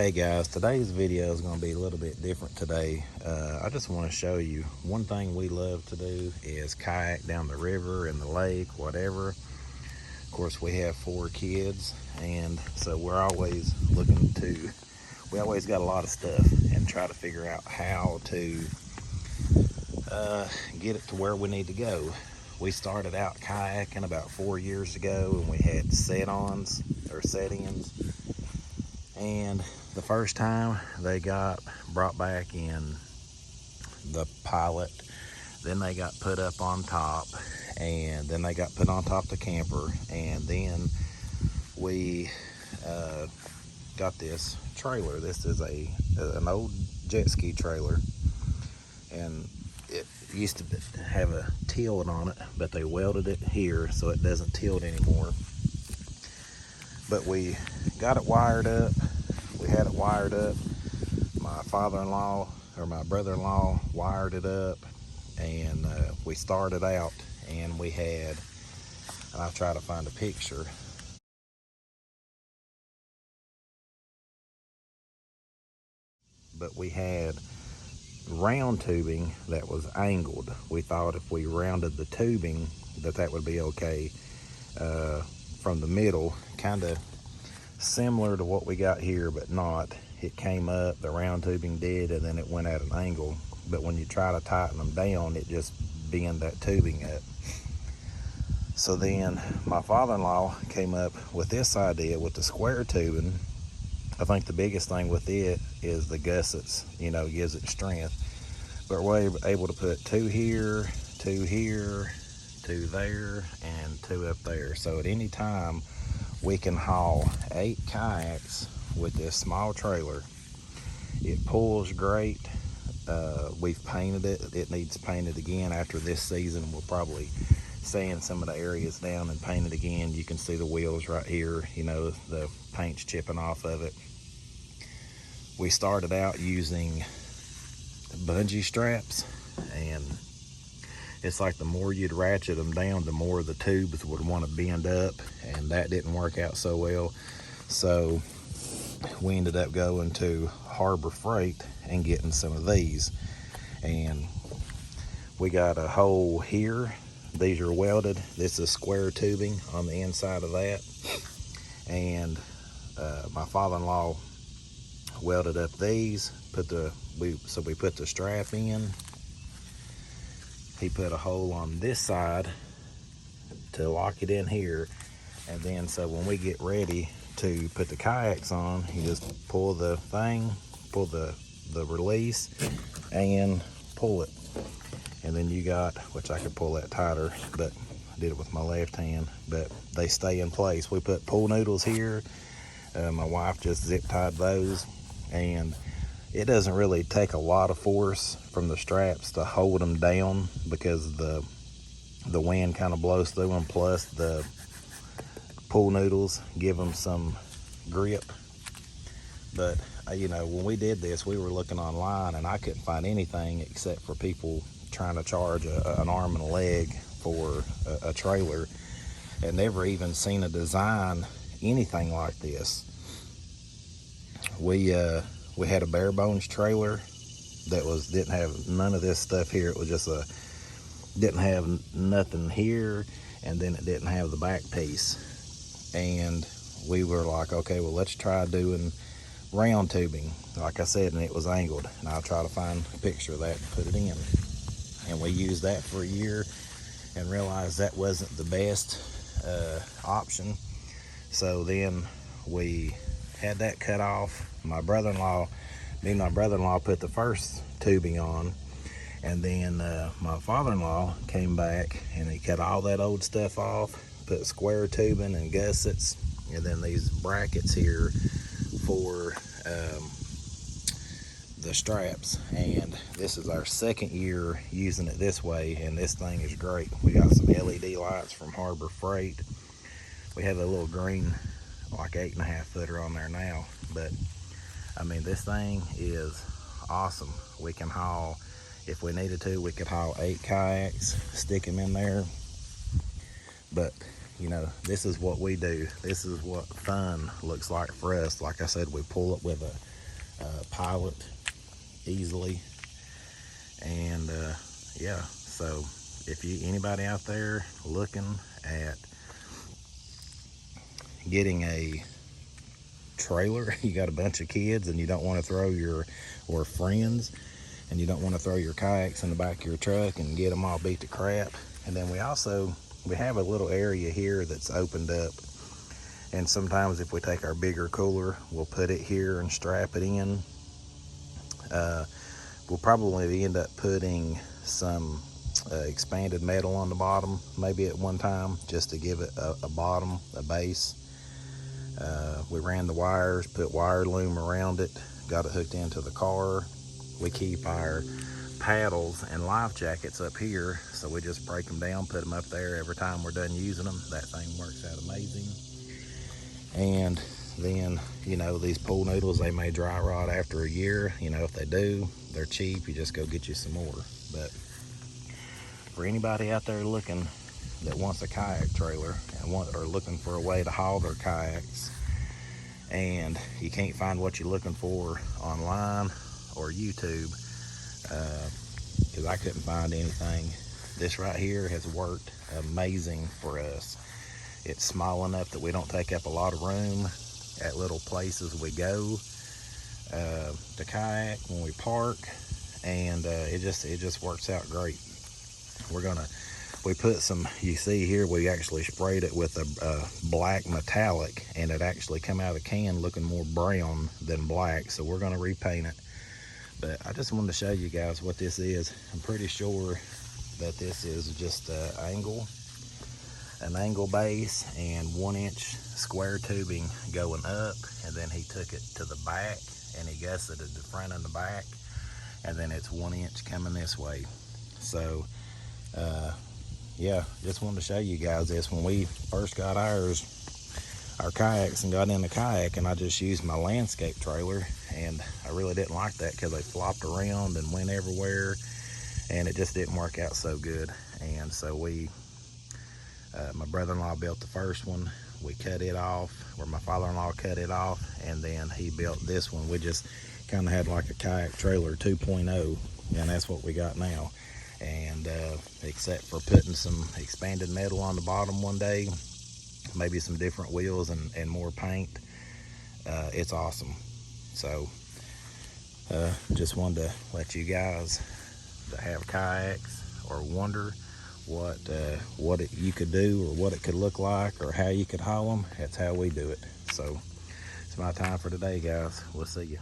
Hey guys, today's video is going to be a little bit different today. I just want to show you one thing we love to do is kayak down the river and the lake, whatever. Of course, we have 4 kids, and so we always got a lot of stuff and try to figure out how to get it to where we need to go. We started out kayaking about 4 years ago, and we had set-ins, and the first time they got brought back in the pilot, then they got put up on top, and then they got put on top of the camper, and then we got this trailer. This is an old jet ski trailer, and it used to have a tilt on it, but they welded it here so it doesn't tilt anymore. But we got it wired up. We had it wired up. My father-in-law or my brother-in-law wired it up, and we started out, and we had, I'll try to find a picture. But we had round tubing that was angled. We thought if we rounded the tubing that would be okay. From the middle, kind of similar to what we got here, but not. It came up, the round tubing did, and then it went at an angle. But when you try to tighten them down, it just bend that tubing up. So then my father-in-law came up with this idea with the square tubing. I think the biggest thing with it is the gussets, gives it strength. But we're able to put 2 here, 2 here, 2 there, and 2 up there. So at any time, we can haul 8 kayaks with this small trailer. It pulls great. We've painted it. It needs painted again after this season. We'll probably sand some of the areas down and paint it again. You can see the wheels right here, the paint's chipping off of it. We started out using bungee straps, and it's like the more you'd ratchet them down, the more the tubes would want to bend up, and that didn't work out so well. So we ended up going to Harbor Freight and getting some of these, and we got a hole here. These are welded. This is square tubing on the inside of that, and my father-in-law welded up these. We put the strap in. He put a hole on this side to lock it in here, and then so when we get ready to put the kayaks on, you just pull the thing, pull the release, and pull it. And then you got, which I could pull that tighter, but I did it with my left hand, but they stay in place. We put pool noodles here. My wife just zip tied those, and it doesn't really take a lot of force from the straps to hold them down, because the wind kind of blows through them, plus the pool noodles give them some grip. But when we did this, we were looking online, and I couldn't find anything except for people trying to charge an arm and a leg for a trailer, and never even seen a design anything like this. We had a bare bones trailer that didn't have none of this stuff here. It was just didn't have nothing here, and then it didn't have the back piece. And we were like, okay, well, let's try doing round tubing, like I said, and it was angled. And I'll try to find a picture of that and put it in. And we used that for a year and realized that wasn't the best option. So then we had that cut off. Me and my brother-in-law put the first tubing on, and then my father-in-law came back and he cut all that old stuff off, put square tubing and gussets, and then these brackets here for the straps. And this is our 2nd year using it this way, and this thing is great. We got some LED lights from Harbor Freight. We have a little green, like 8.5 footer on there now, but I mean, this thing is awesome. We can haul, if we needed to, we could haul 8 kayaks, stick them in there. But this is what we do. This is what fun looks like for us. Like I said, we pull it with pilot easily. And yeah, so if anybody out there looking at getting a trailer, you got a bunch of kids and you don't want to throw or friends, and you don't want to throw your kayaks in the back of your truck and get them all beat to crap. And then we have a little area here that's opened up, and sometimes if we take our bigger cooler, we'll put it here and strap it in. We'll probably end up putting some expanded metal on the bottom, maybe at one time, just to give it a bottom, a base. We ran the wires, put wire loom around it, got it hooked into the car. We keep our paddles and life jackets up here, so we just break them down, put them up there every time we're done using them. That thing works out amazing. And then, these pool noodles, they may dry rot after a year. If they do, they're cheap. You just go get you some more. But for anybody out there looking that wants a kayak trailer and or looking for a way to haul their kayaks, and you can't find what you're looking for online or YouTube, because I couldn't find anything, this right here has worked amazing for us. It's small enough that we don't take up a lot of room at little places we go to kayak when we park, and it just works out great. We put some, you see here, we actually sprayed it with a black metallic, and it actually come out of the can looking more brown than black, so we're going to repaint it. But I just wanted to show you guys what this is. I'm pretty sure that this is just an angle base and 1-inch square tubing going up, and then he took it to the back and he gusseted the front and the back, and then it's 1 inch coming this way. So yeah, just wanted to show you guys this. When we first got our kayaks and got into kayaking, I just used my landscape trailer, and I really didn't like that because they flopped around and went everywhere, and it just didn't work out so good. And so my brother-in-law built the first one. We cut it off, or my father-in-law cut it off, and then he built this one. We just kind of had like a kayak trailer 2.0, and that's what we got now. And except for putting some expanded metal on the bottom one day, maybe some different wheels and more paint, it's awesome. So just wanted to let you guys that have kayaks or wonder what you could do, or what it could look like, or how you could haul them. That's how we do it. So it's my time for today, guys. We'll see you.